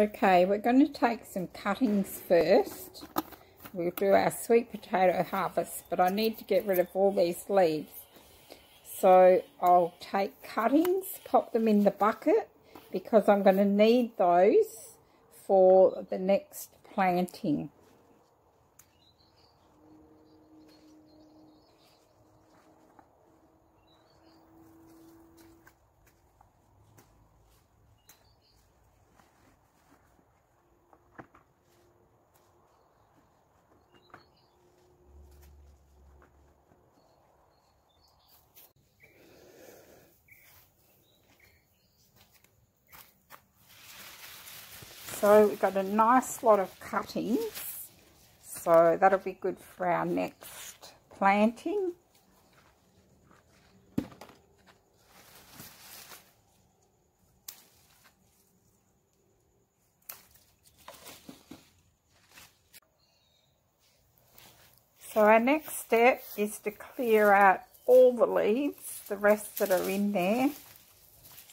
Okay, we're going to take some cuttings first. We'll do our sweet potato harvest, but I need to get rid of all these leaves. So I'll take cuttings, pop them in the bucket, because I'm going to need those for the next planting. So we've got a nice lot of cuttings, so that'll be good for our next planting. So our next step is to clear out all the leaves, the rest that are in there,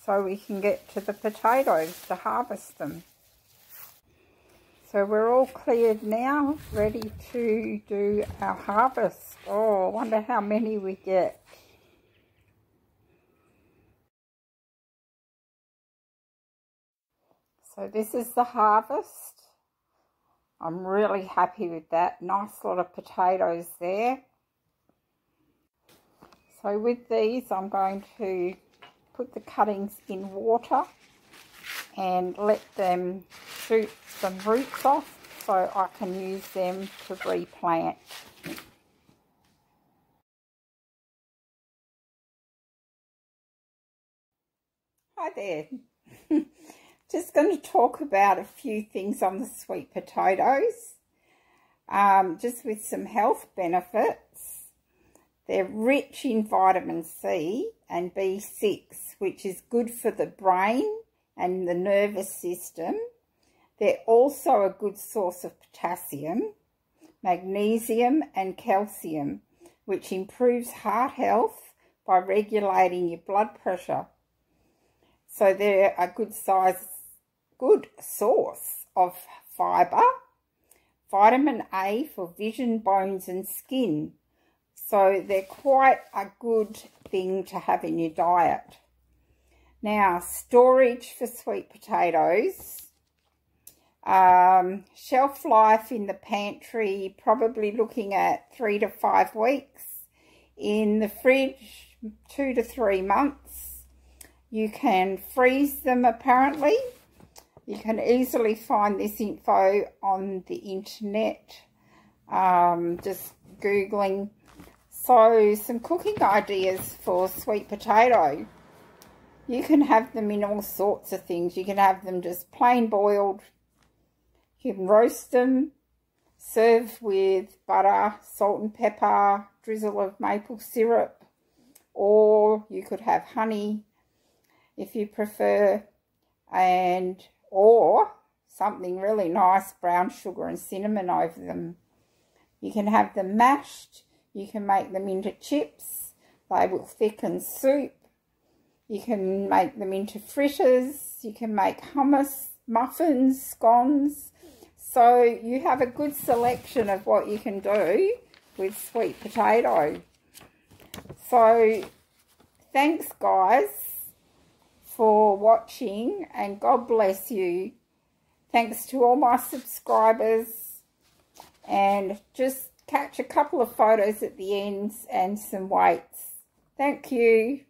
so we can get to the potatoes to harvest them. So we're all cleared now, ready to do our harvest. Oh, I wonder how many we get. So this is the harvest. I'm really happy with that. Nice lot of potatoes there. So with these, I'm going to put the cuttings in water and let them shoot some roots off so I can use them to replant. Hi there. Just going to talk about a few things on the sweet potatoes, just with some health benefits. They're rich in vitamin C and B6, which is good for the brain and the nervous system. They're also a good source of potassium, magnesium and calcium, which improves heart health by regulating your blood pressure. So they're a good source of fibre. Vitamin A for vision, bones and skin. So they're quite a good thing to have in your diet. Now, storage for sweet potatoes. Shelf life in the pantry, probably looking at 3 to 5 weeks. In the fridge, 2 to 3 months. You can freeze them apparently. You can easily find this info on the internet, just Googling. So some cooking ideas for sweet potato. You can have them in all sorts of things. You can have them just plain boiled. You can roast them, serve with butter, salt and pepper, drizzle of maple syrup, or you could have honey if you prefer, or something really nice, brown sugar and cinnamon over them. You can have them mashed. You can make them into chips. They will thicken soup. You can make them into fritters. You can make hummus, muffins, scones. So you have a good selection of what you can do with sweet potato. So thanks guys for watching, and God bless you. Thanks to all my subscribers, and just catch a couple of photos at the ends and some weights. Thank you.